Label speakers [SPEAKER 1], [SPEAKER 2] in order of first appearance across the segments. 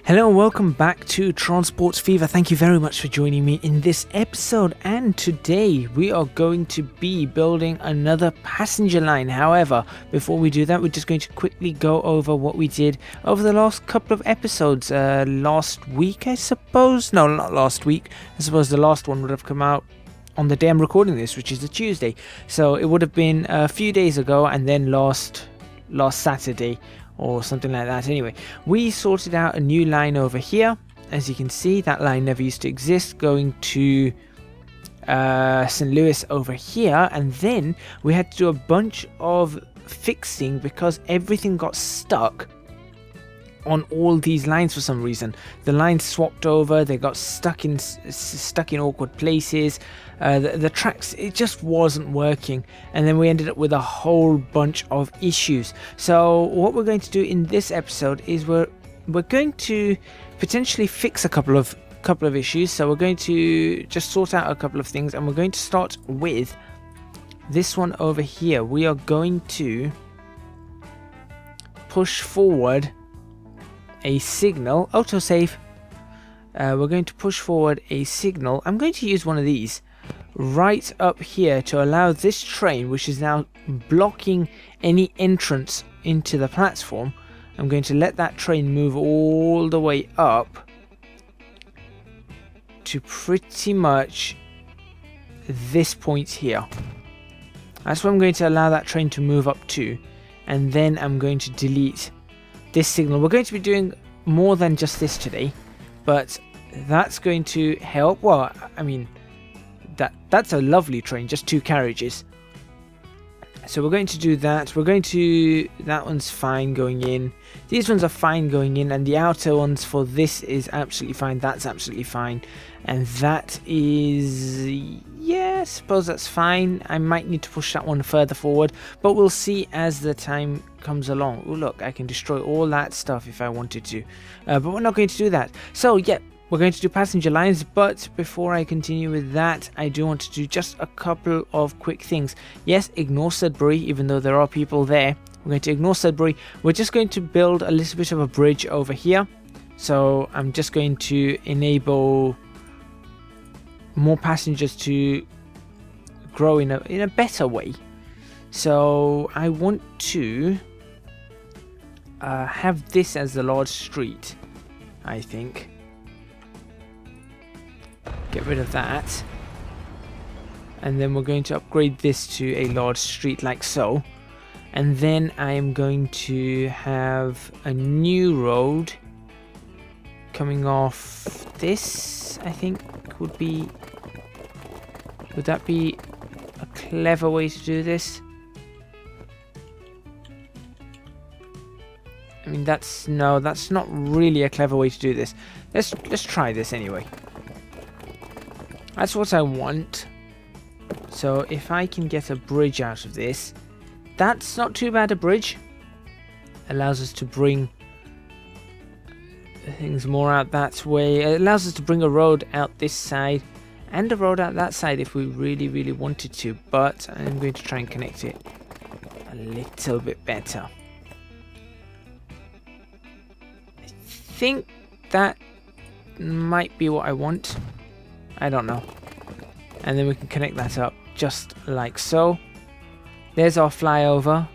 [SPEAKER 1] Hello and welcome back to Transport Fever. Thank you very much for joining me in this episode, and today we are going to be building another passenger line. However, before we do that, we're just going to quickly go over what we did over the last couple of episodes. Last week, I suppose. No, not last week. I suppose the last one would have come out on the day I'm recording this, which is a Tuesday. So it would have been a few days ago, and then last Saturday or something like that. Anyway, we sorted out a new line over here. As you can see, that line never used to exist, going to St. Louis over here, and then we had to do a bunch of fixing because everything got stuck on all these lines for some reason. The lines swapped over, they got stuck in awkward places. The tracks, it just wasn't working, and then we ended up with a whole bunch of issues. So what we're going to do in this episode is we're going to potentially fix a couple of issues. So we're going to just sort out a couple of things, and we're going to start with this one over here. We are going to push forward a signal, autosave. We're going to push forward a signal. I'm going to use one of these right up here to allow this train, which is now blocking any entrance into the platform. I'm going to let that train move all the way up to pretty much this point here. That's where I'm going to allow that train to move up to, and then I'm going to delete this signal. We're going to be doing more than just this today, but that's going to help. Well, I mean, that's a lovely train, just 2 carriages. So we're going to do that. That one's fine going in. These ones are fine going in, and the outer ones for this is absolutely fine. That's absolutely fine, and that is, yeah, I suppose that's fine. I might need to push that one further forward, but we'll see as the time comes along. Oh look, I can destroy all that stuff if I wanted to, but we're not going to do that. So yeah, we're going to do passenger lines, but before I continue with that, I do want to do just a couple of quick things. Yes, ignore Sudbury, even though there are people there. We're going to ignore Sudbury. We're just going to build a little bit of a bridge over here. So I'm just going to enable more passengers to grow in a better way. So I want to have this as the large street, I think. Get rid of that, and then we're going to upgrade this to a large street like so, and then I am going to have a new road coming off this. I think would that be a clever way to do this? I mean, that's not really a clever way to do this. Let's try this anyway. That's what I want. So if I can get a bridge out of this, that's not too bad a bridge. Allows us to bring things more out that way. It allows us to bring a road out this side and a road out that side if we really, really wanted to. But I'm going to try and connect it a little bit better. I think that might be what I want. I don't know. And then we can connect that up just like so. There's our flyover,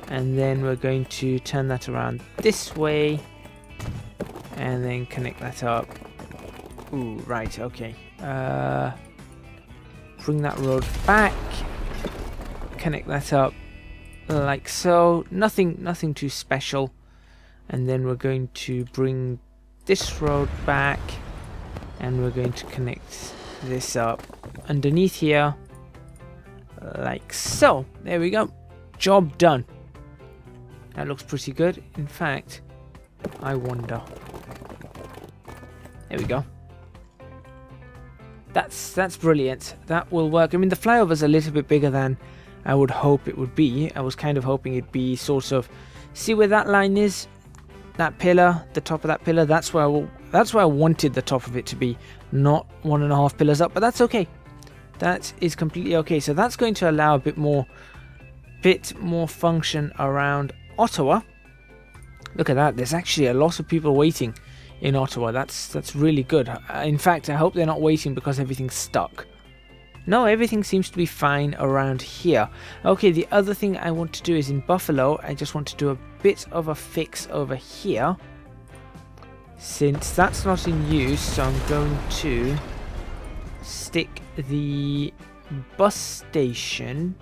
[SPEAKER 1] and then we're going to turn that around this way and then connect that up. Ooh, right, okay. Bring that road back, connect that up like so. Nothing too special. And then we're going to bring this road back, and we're going to connect this up underneath here like so. There we go, job done. That looks pretty good. In fact, I wonder, there we go. That's brilliant. That will work. I mean, the flyover's a little bit bigger than I would hope it would be. I was kind of hoping it'd be sort of, see where that line is, that pillar, the top of that pillar, that's where I wanted the top of it to be, not 1.5 pillars up, but that's okay. That is completely okay. So that's going to allow a bit more function around Ottawa. Look at that, there's actually a lot of people waiting in Ottawa. That's really good. In fact, I hope they're not waiting because everything's stuck. No, everything seems to be fine around here. Okay, the other thing I want to do is in Buffalo, I just want to do a bit of a fix over here. Since that's not in use, so I'm going to stick the bus station.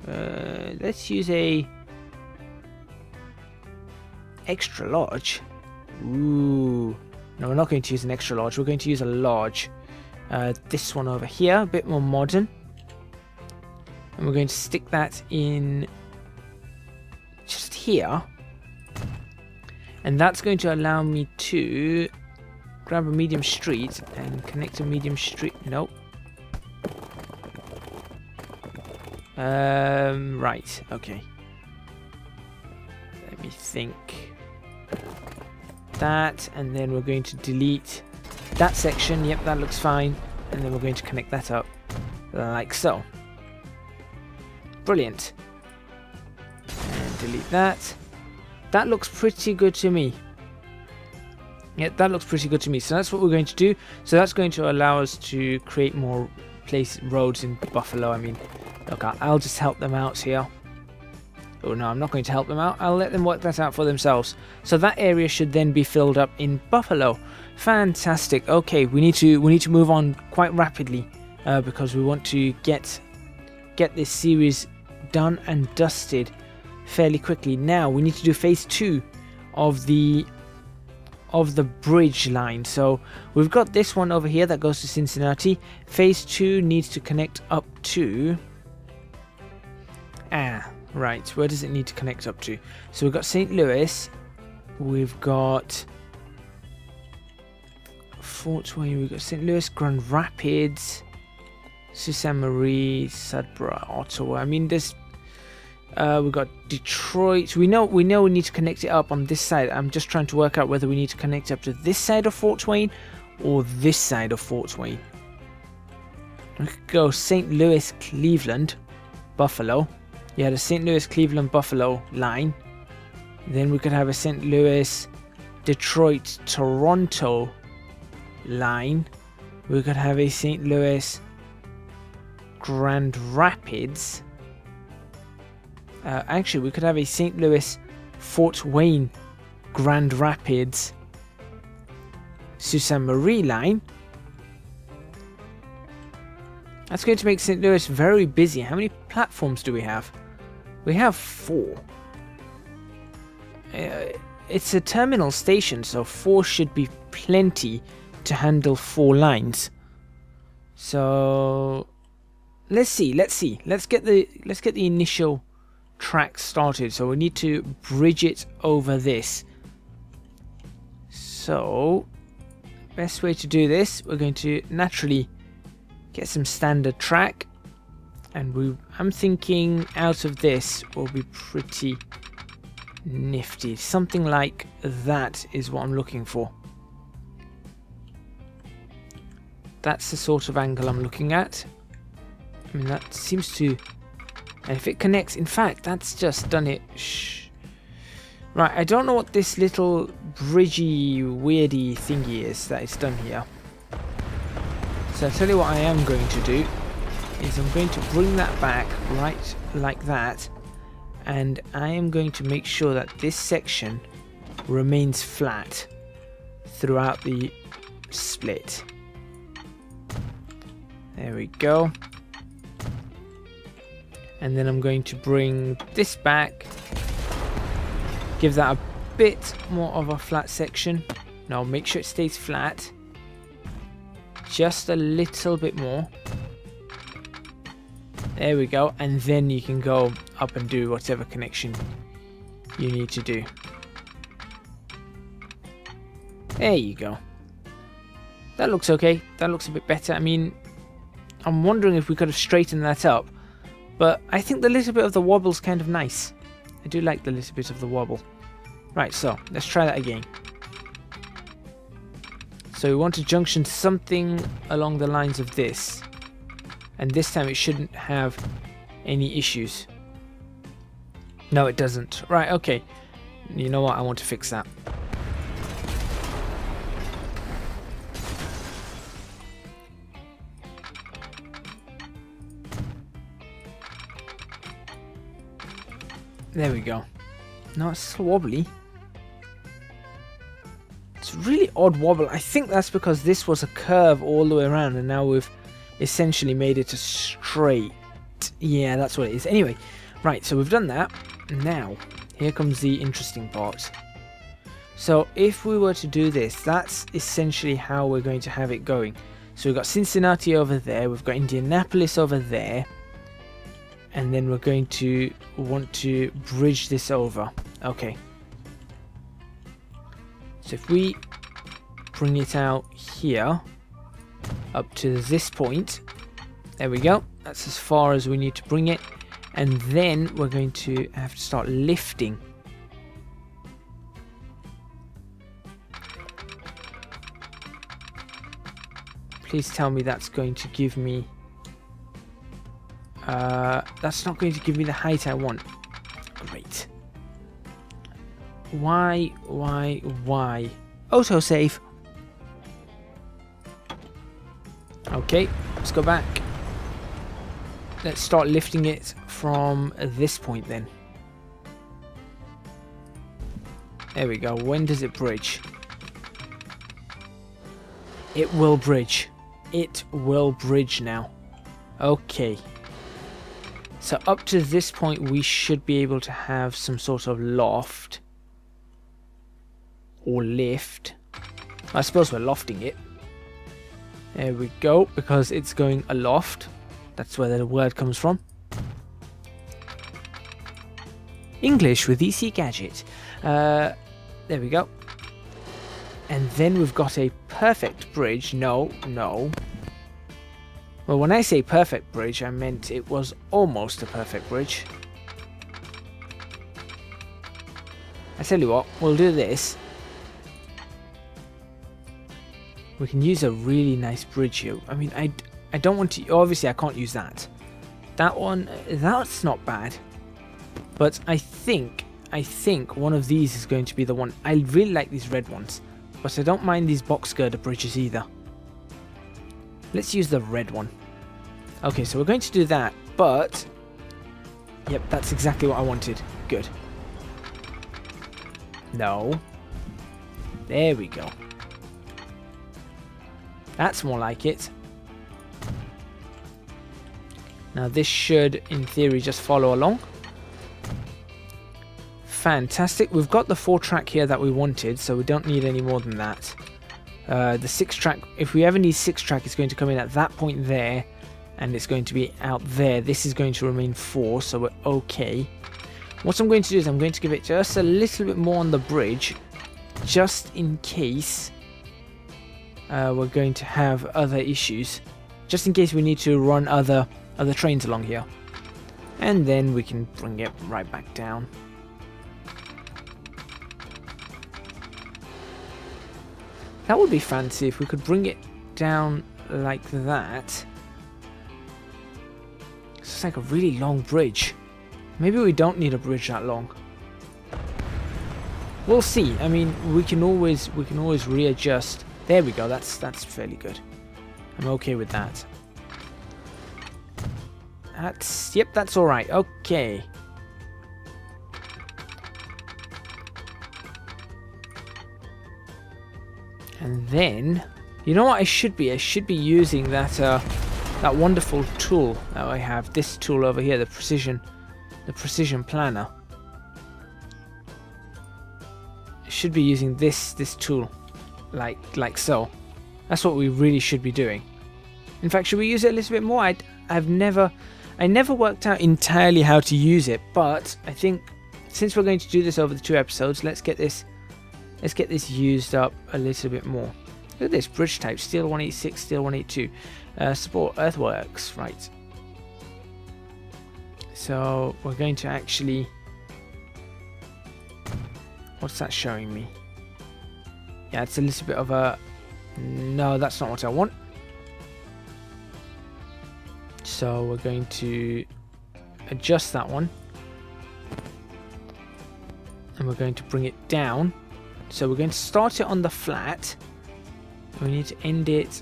[SPEAKER 1] Let's use a extra large. Ooh. No, we're not going to use an extra large. We're going to use a large. This one over here, a bit more modern. And we're going to stick that in just here. And that's going to allow me to grab a medium street and connect a medium street. Nope. Right, okay. Let me think. That, and then we're going to delete that section. Yep, that looks fine. And then we're going to connect that up like so. Brilliant. And delete that. That looks pretty good to me. Yep, that looks pretty good to me. So that's what we're going to do. So that's going to allow us to create more roads in Buffalo. I mean, look, I'll just help them out here. Oh no, I'm not going to help them out. I'll let them work that out for themselves. So that area should then be filled up in Buffalo. Fantastic. Okay, we need to move on quite rapidly because we want to get this series done and dusted fairly quickly. Now we need to do phase 2 of the bridge line. So we've got this one over here that goes to Cincinnati. Phase 2 needs to connect up to right, where does it need to connect up to? So we've got St. Louis, we've got Fort Wayne, we've got St. Louis, Grand Rapids, Sault Ste. Marie, Sudbury, Ottawa. I mean, there's we've got Detroit. We know we need to connect it up on this side. I'm just trying to work out whether we need to connect up to this side of Fort Wayne or this side of Fort Wayne. We could go St. Louis, Cleveland, Buffalo. Yeah, the St. Louis, Cleveland, Buffalo line. Then we could have a St. Louis, Detroit, Toronto line. We could have a St. Louis, Grand Rapids. Actually, we could have a St. Louis, Fort Wayne, Grand Rapids, Sault Ste. Marie line. That's going to make St. Louis very busy. How many platforms do we have? We have 4. It's a terminal station, so 4 should be plenty to handle 4 lines. So let's see. Let's get the initial track started. So we need to bridge it over this. So best way to do this, we're going to naturally get some standard track, and I'm thinking out of this will be pretty nifty. Something like that is what I'm looking for. That's the sort of angle I'm looking at. I mean, that seems to, and if it connects, in fact, that's just done it. Right, I don't know what this little bridgy weirdy thingy is that it's done here. So I'll tell you what I am going to do is I'm going to bring that back right like that, and I am going to make sure that this section remains flat throughout the split. There we go. And then I'm going to bring this back, give that a bit more of a flat section. Now make sure it stays flat. Just a little bit more. There we go. And then you can go up and do whatever connection you need to do. There you go. That looks okay. That looks a bit better. I mean, I'm wondering if we could have straightened that up, but I think the little bit of the wobble's kind of nice. I do like the little bit of the wobble. Right, so let's try that again. So we want to junction something along the lines of this, and this time it shouldn't have any issues. No, it doesn't. Right, okay. You know what? I want to fix that. There we go. No, it's still wobbly. It's a really odd wobble. I think that's because this was a curve all the way around and now we've essentially made it a straight. Yeah, that's what it is. Anyway, right, so we've done that. Now, here comes the interesting part. So if we were to do this, that's essentially how we're going to have it going. So we've got Cincinnati over there, we've got Indianapolis over there, and then we're going to want to bridge this over. Okay. So if we bring it out here, up to this point, there we go. That's as far as we need to bring it. And then we're going to have to start lifting. Please tell me that's going to give me... that's not going to give me the height I want. Great. Why? Autosave. Okay, let's go back. Let's start lifting it from this point then. There we go. When does it bridge? It will bridge. It will bridge now. Okay. So up to this point we should be able to have some sort of loft. Or lift. I suppose we're lofting it. There we go, because it's going aloft. That's where the word comes from. English with ECGadget. There we go. And then we've got a perfect bridge. No. Well, when I say perfect bridge, I meant it was almost a perfect bridge. I tell you what, we'll do this. We can use a really nice bridge here. I mean, I don't want to... Obviously, I can't use that. That one, that's not bad. But I think one of these is going to be the one. I really like these red ones. But I don't mind these box girder bridges either. Let's use the red one. Okay, so we're going to do that. But... Yep, that's exactly what I wanted. Good. No. There we go. That's more like it. Now this should, in theory, just follow along. Fantastic. We've got the 4-track here that we wanted, so we don't need any more than that. The 6-track, if we ever need 6-track, it's going to come in at that point there, and it's going to be out there. This is going to remain 4, so we're okay. What I'm going to do is I'm going to give it just a little bit more on the bridge, just in case we're going to have other issues. Just in case we need to run other trains along here. And then we can bring it right back down. That would be fancy if we could bring it down like that. It's like a really long bridge. Maybe we don't need a bridge that long. We'll see. I mean, we can always readjust. There we go. That's fairly good. I'm okay with that. Yep, that's all right. Okay. And then, you know what I should be? I should be using that that wonderful tool that I have. This tool over here, the precision planner. I should be using this tool, like so. That's what we really should be doing. In fact, should we use it a little bit more? I never worked out entirely how to use it, but I think since we're going to do this over the 2 episodes, let's get this used up a little bit more. Look at this bridge type: steel 186, steel 182. Support earthworks, right? So we're going to actually. What's that showing me? Yeah, it's a little bit of a. No, that's not what I want. So we're going to adjust that one. And we're going to bring it down. So we're going to start it on the flat. We need to end it.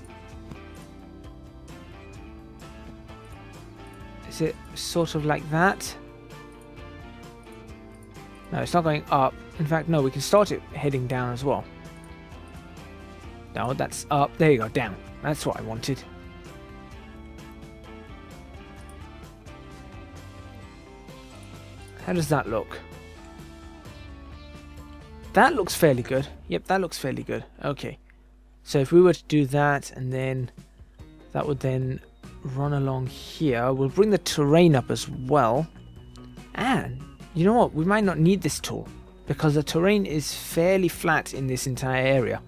[SPEAKER 1] Is it sort of like that? No, it's not going up. In fact, no, we can start it heading down as well. No, that's up. There you go, down. That's what I wanted. How does that look? That looks fairly good. Yep, that looks fairly good. Okay. So if we were to do that, and then that would then run along here. We'll bring the terrain up as well. And you know what? We might not need this tool because the terrain is fairly flat in this entire area.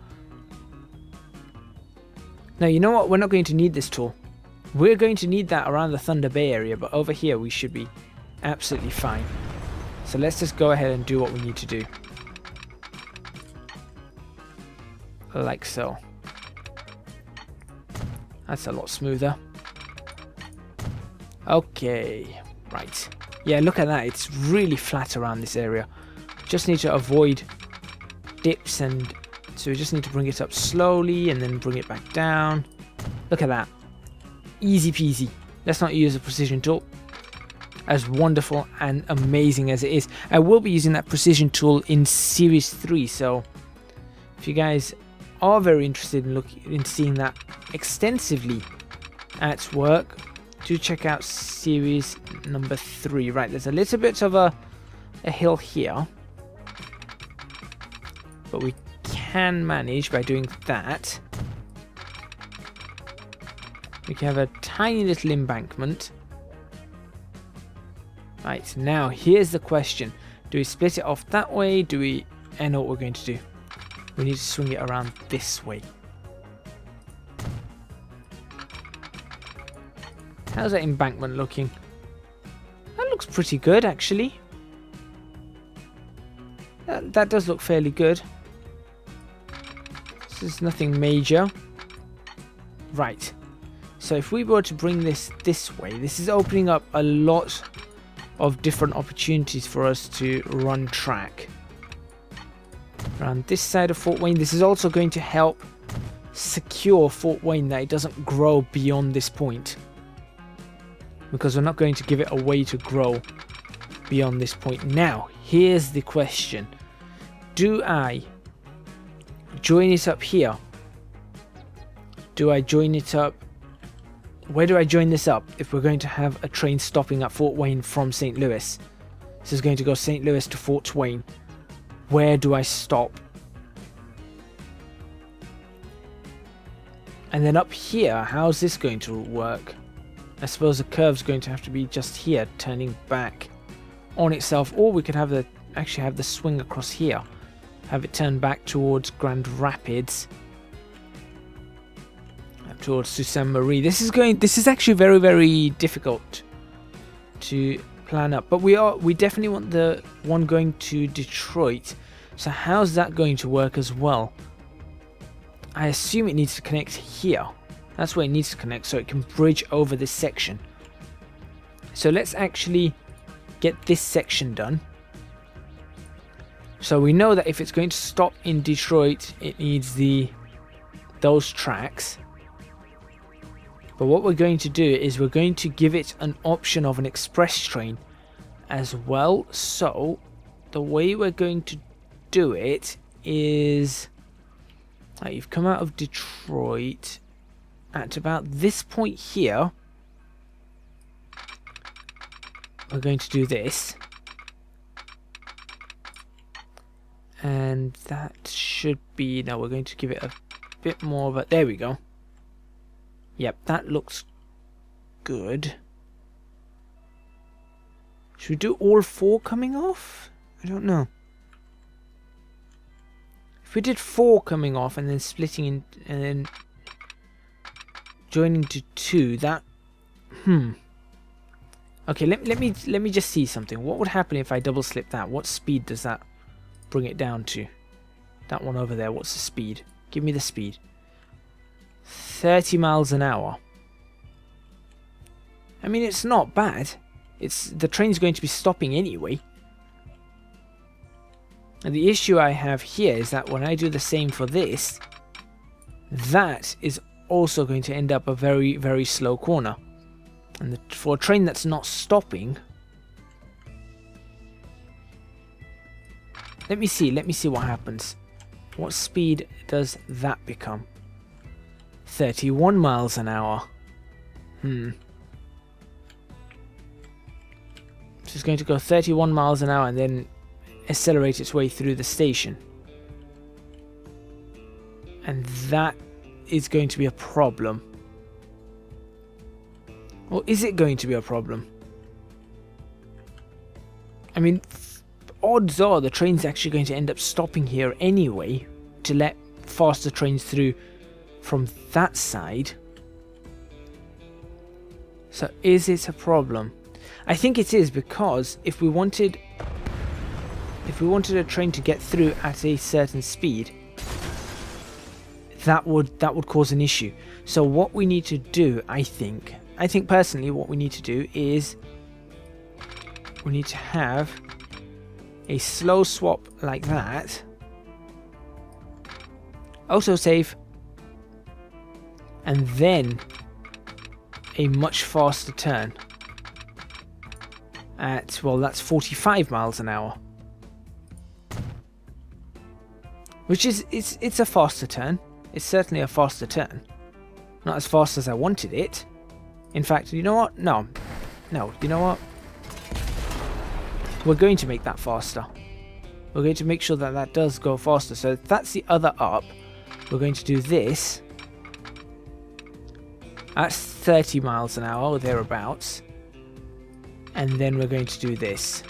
[SPEAKER 1] Now, you know what? We're not going to need this tool. We're going to need that around the Thunder Bay area, but over here we should be absolutely fine. So let's just go ahead and do what we need to do. Like so. That's a lot smoother. Okay, right. Yeah, look at that. It's really flat around this area. Just need to avoid dips, and so we just need to bring it up slowly and then bring it back down. Look at that. Easy peasy. Let's not use a precision tool. As wonderful and amazing as it is. I will be using that precision tool in Series 3, so if you guys are very interested in seeing that extensively at work, do check out Series number 3. Right, there's a little bit of a hill here, but we can manage by doing that. We can have a tiny little embankment. Right, now here's the question. Do we split it off that way? Do we... I know what we're going to do. We need to swing it around this way. How's that embankment looking? That looks pretty good, actually. That does look fairly good. This is nothing major. Right. So if we were to bring this way, this is opening up a lot of different opportunities for us to run track. Around this side of Fort Wayne, this is also going to help secure Fort Wayne, that it doesn't grow beyond this point. Because we're not going to give it a way to grow beyond this point. Now, here's the question. Do I join it up here? Do I join it up? Where do I join this up if we're going to have a train stopping at Fort Wayne from St. Louis? This is going to go St. Louis to Fort Wayne. Where do I stop? And then up here, how's this going to work? I suppose the curve's going to have to be just here, turning back on itself, or we could have the actually have the swing across here, have it turn back towards Grand Rapids, towards Sault Ste. Marie. This is actually very, very difficult to plan up, but we definitely want the one going to Detroit. So how's that going to work as well? I assume it needs to connect here. That's where it needs to connect, so it can bridge over this section. So let's actually get this section done. So we know that if it's going to stop in Detroit, it needs those tracks. But what we're going to do is we're going to give it an option of an express train as well. So the way we're going to do it is, you've come out of Detroit at about this point here. We're going to do this, and that should be, no, we're going to give it a bit more of a, there we go. Yep, that looks good. Should we do all four coming off? I don't know. If we did 4 coming off and then splitting in and then joining to 2, that okay, let me just see something. What would happen if I double slip that? What speed does that bring it down to? That one over there, what's the speed? Give me the speed. 30 miles an hour. I mean, it's not bad. The train's going to be stopping anyway. And the issue I have here is that when I do the same for this, that is also going to end up a very, very slow corner. And for a train that's not stopping, Let me see what happens. What speed does that become? 31 miles an hour. So it's going to go 31 miles an hour and then accelerate its way through the station. And that is going to be a problem. Or is it going to be a problem? I mean, odds are the train's actually going to end up stopping here anyway to let faster trains through from that side. So is it a problem? I think it is, because if we wanted a train to get through at a certain speed, that would cause an issue. So what we need to do, I think personally what we need to do is we need to have a slow swap like that. Also save. And then a much faster turn at, well, that's 45 miles an hour. Which is, it's a faster turn. It's certainly a faster turn. Not as fast as I wanted it. In fact, you know what? No, you know what? We're going to make that faster. We're going to make sure that that does go faster. So that's the other up. We're going to do this. That's 30 miles an hour or thereabouts. And then we're going to do this.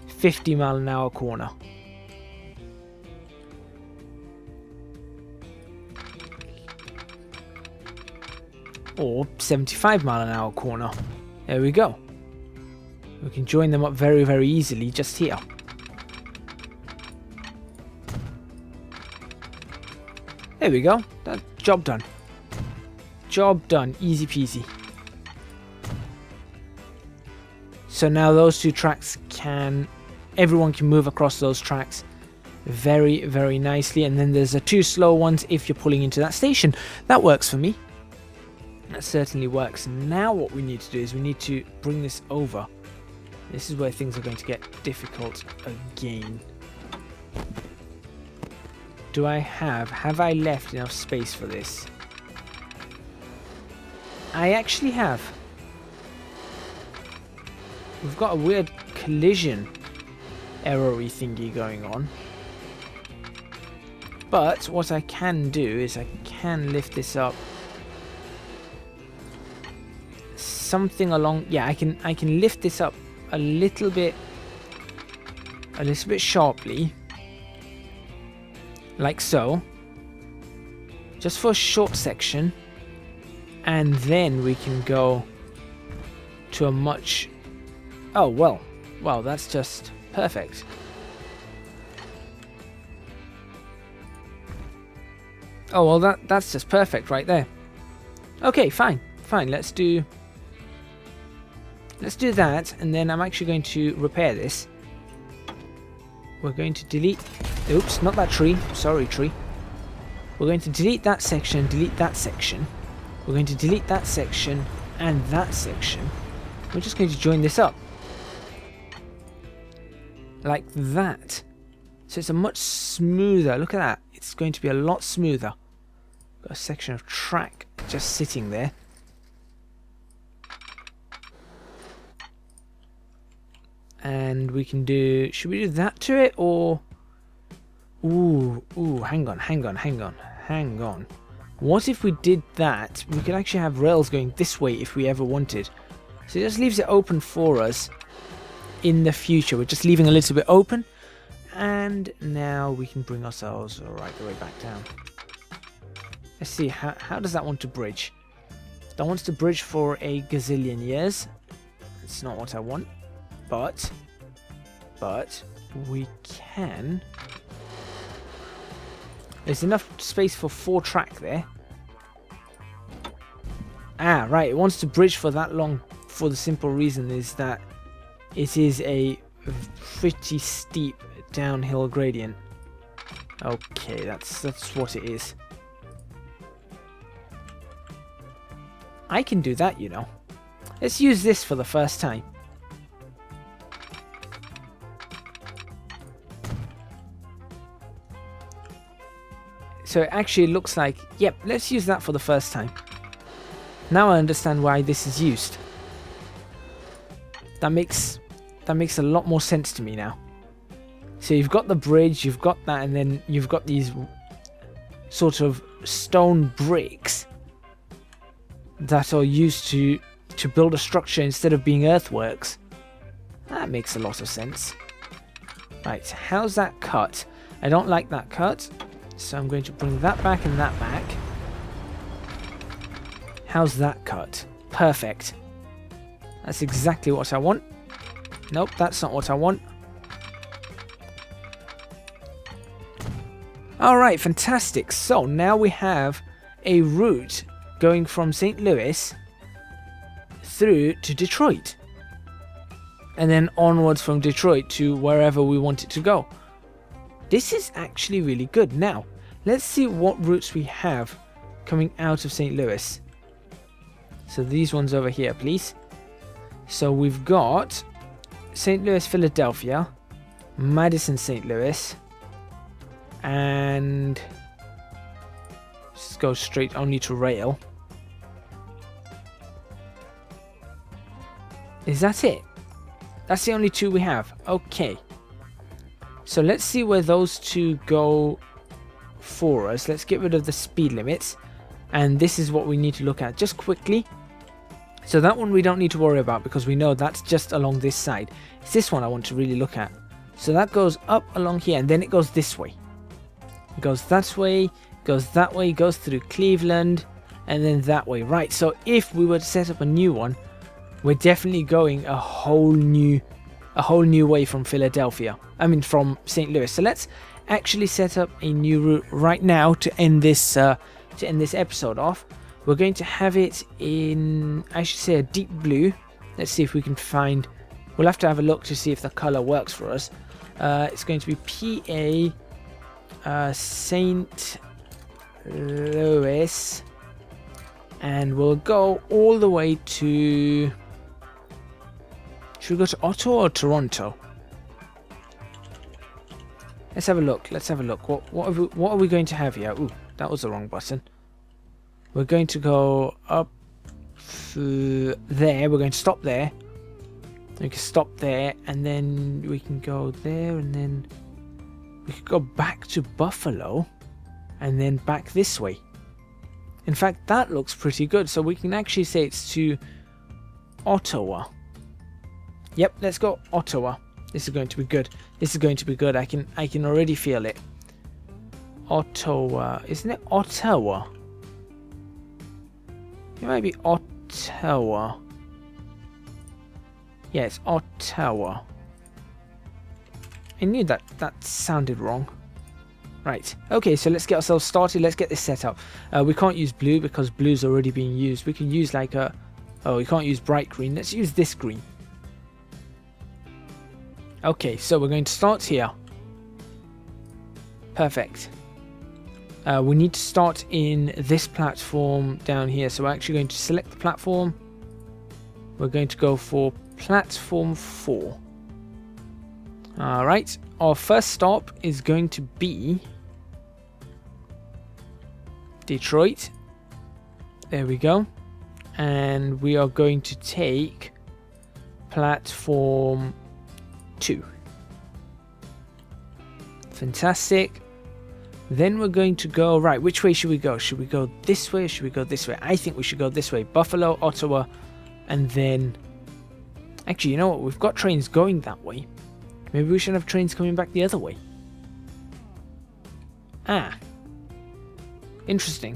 [SPEAKER 1] 50 mile an hour corner. Or 75 mile an hour corner. There we go. We can join them up very, very easily just here. There we go. That job done. Job done. Easy peasy. So now those two tracks everyone can move across those tracks very, very nicely. And then there's the two slow ones if you're pulling into that station. That works for me. That certainly works. Now what we need to do is we need to bring this over. This is where things are going to get difficult again. Have I left enough space for this? I actually have. We've got a weird collision error-y thingy going on. But what I can do is I can lift this up. Something along, yeah, I can lift this up a little bit sharply, like so, just for a short section, and then we can go to a much, oh well, that's just perfect. Oh well, that's just perfect right there. Okay, fine, let's do that, and then I'm actually going to repair this. We're going to delete... Oops, not that tree. Sorry, tree. We're going to delete that section, delete that section. We're going to delete that section and that section. We're just going to join this up. Like that. So it's a much smoother... Look at that. It's going to be a lot smoother. Got a section of track just sitting there. And we can do... Should we do that to it, or... Ooh, hang on. What if we did that? We could actually have rails going this way if we ever wanted. So it just leaves it open for us in the future. We're just leaving a little bit open. And now we can bring ourselves right the way back down. Let's see, how does that want to bridge? That wants to bridge for a gazillion years. It's not what I want. But we can. There's enough space for 4 track there. Ah, right. It wants to bridge for that long for the simple reason is that it is a pretty steep downhill gradient. Okay, that's what it is. I can do that, you know. Let's use this for the first time. So it actually looks like, yep, let's use that for the first time. Now I understand why this is used. That makes a lot more sense to me now. So you've got the bridge, you've got that, and then you've got these sort of stone bricks that are used to build a structure instead of being earthworks. That makes a lot of sense. Right, how's that cut? I don't like that cut, so I'm going to bring that back and that back. How's that cut? Perfect. That's exactly what I want. Nope, that's not what I want. Alright, fantastic. So now we have a route going from St. Louis through to Detroit. And then onwards from Detroit to wherever we want it to go. This is actually really good. Now, let's see what routes we have coming out of St. Louis. So these ones over here, please. So we've got St. Louis, Philadelphia, Madison, St. Louis, and just go straight only to rail. Is that it? That's the only two we have. Okay. So let's see where those two go for us. Let's get rid of the speed limits. And this is what we need to look at just quickly. So that one we don't need to worry about because we know that's just along this side. It's this one I want to really look at. So that goes up along here and then it goes this way. It goes that way, goes that way, goes through Cleveland, and then that way. Right, so if we were to set up a new one, we're definitely going a whole new way from Philadelphia. I mean from St. Louis. So let's actually set up a new route right now to end this episode off. We're going to have it in, I should say, a deep blue. Let's see if we can find. We'll have to have a look to see if the color works for us. It's going to be PA St. Louis, and we'll go all the way to. Should we go to Ottawa or Toronto? Let's have a look. Let's have a look. What are we going to have here? Ooh, that was the wrong button. We're going to go up there. We're going to stop there. We can stop there, and then we can go there, and then we could go back to Buffalo, and then back this way. In fact, that looks pretty good. So we can actually say it's to Ottawa. Yep, let's go Ottawa. This is going to be good. This is going to be good. I can already feel it. Ottawa, isn't it Ottawa? It might be Ottawa. Yeah, it's Ottawa. I knew that sounded wrong. Right. Okay, so let's get ourselves started. Let's get this set up. We can't use blue because blue's already being used. We can use like a. Oh, we can't use bright green. Let's use this green. Okay, so we're going to start here. Perfect. We need to start in this platform down here. So we're actually going to select the platform. We're going to go for platform 4. Alright, our first stop is going to be Detroit. There we go. And we are going to take platform 2. Fantastic. Then we're going to go, right, which way should we go? Should we go this way or should we go this way? I think we should go this way. Buffalo, Ottawa, and then... Actually, you know what? We've got trains going that way. Maybe we should have trains coming back the other way. Ah. Interesting.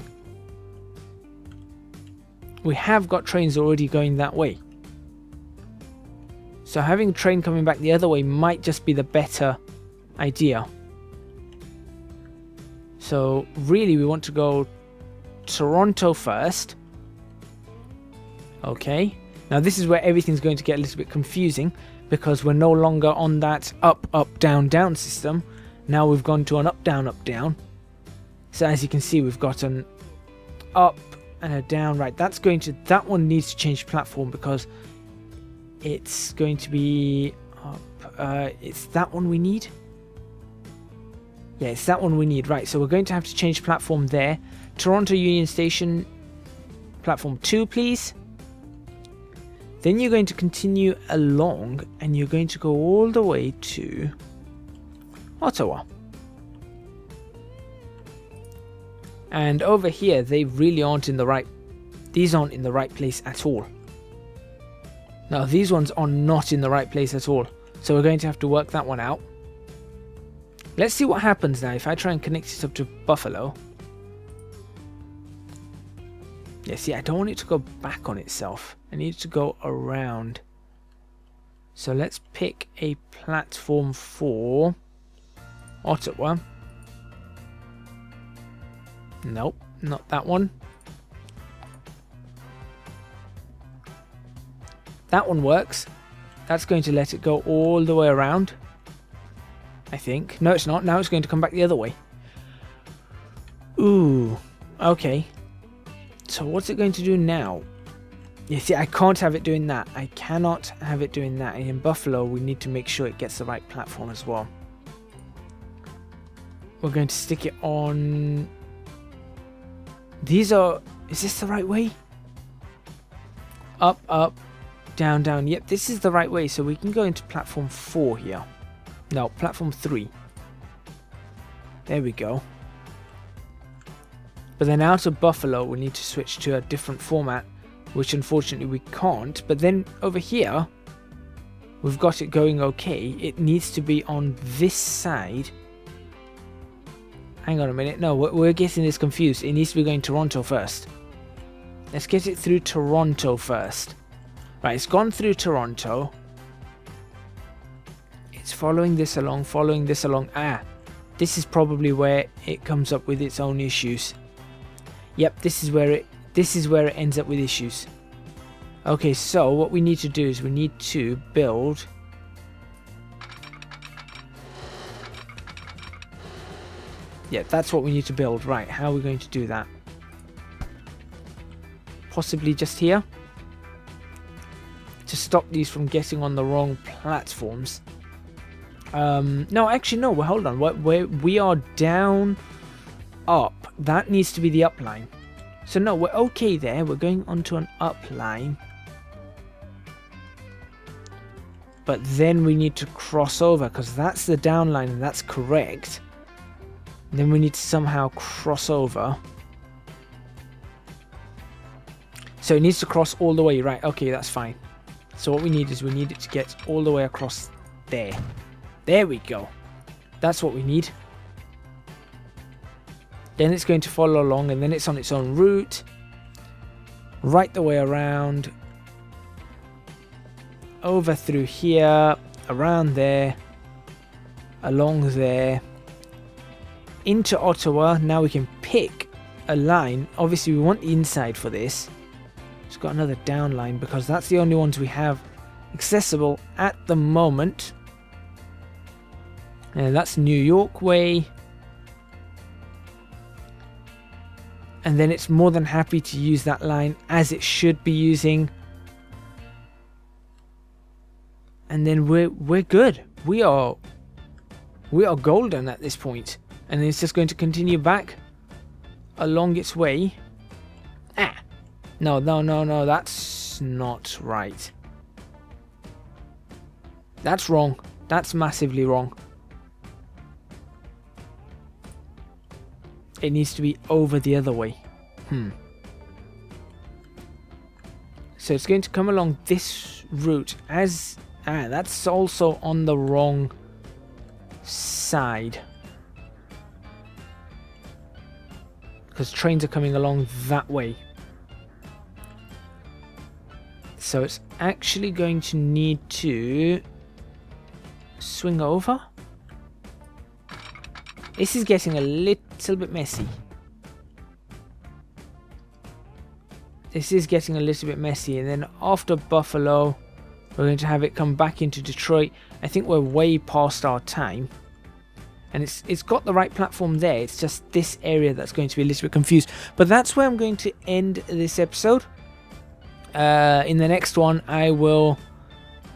[SPEAKER 1] We have got trains already going that way. So having a train coming back the other way might just be the better idea. So really we want to go Toronto first. Okay. Now this is where everything's going to get a little bit confusing because we're no longer on that up, up, down, down system. Now we've gone to an up, down, up, down. So as you can see, we've got an up and a down. Right, that's going to, that one needs to change platform because it's going to be up. It's that one we need. Yeah, it's that one we need. Right, so we're going to have to change platform there. Toronto Union Station, platform 2, please. Then you're going to continue along, and you're going to go all the way to Ottawa. And over here, they really aren't in the right... These aren't in the right place at all. No, these ones are not in the right place at all. So we're going to have to work that one out. Let's see what happens now if I try and connect it up to Buffalo. Yeah, see, I don't want it to go back on itself. I need it to go around. So let's pick a platform for Ottawa. Nope, not that one. That one works. That's going to let it go all the way around, I think. No, it's not. Now it's going to come back the other way. Ooh, okay. So what's it going to do now? You see, I can't have it doing that. I cannot have it doing that. And in Buffalo, we need to make sure it gets the right platform as well. We're going to stick it on... These are... Is this the right way? Up, up, down, down. Yep, this is the right way. So we can go into platform 4 here. No, platform 3. There we go. But then out of Buffalo, we need to switch to a different format, which unfortunately we can't. But then over here, we've got it going okay. It needs to be on this side. Hang on a minute. No, we're getting this confused. It needs to be going Toronto first. Let's get it through Toronto first. Right, it's gone through Toronto. It's following this along, following this along. Ah, this is probably where it comes up with its own issues. Yep, this is where it ends up with issues. Okay, so what we need to do is we need to build yeah, that's what we need to build. Right, how are we going to do that? Possibly just here to stop these from getting on the wrong platforms. No, actually no, hold on. We are down up. That needs to be the up line. So no, we're okay there. We're going onto an up line. But then we need to cross over because that's the down line and that's correct. And then we need to somehow cross over. So it needs to cross all the way. Right, okay, that's fine. So what we need is we need it to get all the way across there. There we go. That's what we need. Then it's going to follow along and then it's on its own route. Right the way around. Over through here. Around there. Along there. Into Ottawa. Now we can pick a line. Obviously we want the inside for this. It's got another down line because that's the only ones we have accessible at the moment. And that's New York way. And then it's more than happy to use that line as it should be using. And then we're good. We are golden at this point. And then it's just going to continue back along its way. Ah! No, that's not right. That's wrong. That's massively wrong. It needs to be over the other way. So it's going to come along this route as... Ah, that's also on the wrong side. Because trains are coming along that way. So it's actually going to need to swing over. This is getting a little bit messy. This is getting a little bit messy. And then after Buffalo, we're going to have it come back into Detroit. I think we're way past our time. And it's got the right platform there. It's just this area that's going to be a little bit confused. But that's where I'm going to end this episode. In the next one, I'll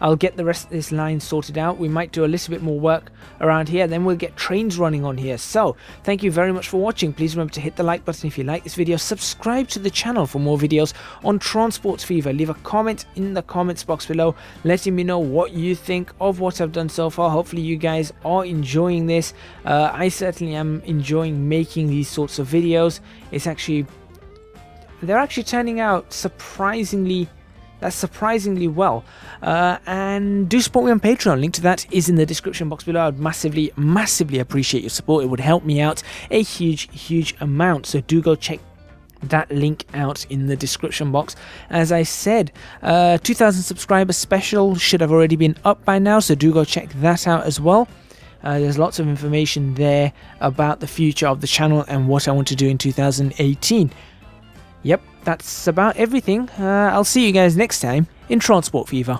[SPEAKER 1] I'll get the rest of this line sorted out. We might do a little bit more work around here, then we'll get trains running on here. So thank you very much for watching. Please remember to hit the like button if you like this video, subscribe to the channel for more videos on Transport Fever. Leave a comment in the comments box below letting me know what you think of what I've done so far. Hopefully you guys are enjoying this. I certainly am enjoying making these sorts of videos. They're actually turning out surprisingly well. And do support me on Patreon. Link to that is in the description box below. I'd massively appreciate your support. It would help me out a huge amount. So do go check that link out in the description box. As I said, 2,000 subscriber special should have already been up by now, so do go check that out as well. There's lots of information there about the future of the channel and what I want to do in 2018. Yep, that's about everything. I'll see you guys next time in Transport Fever.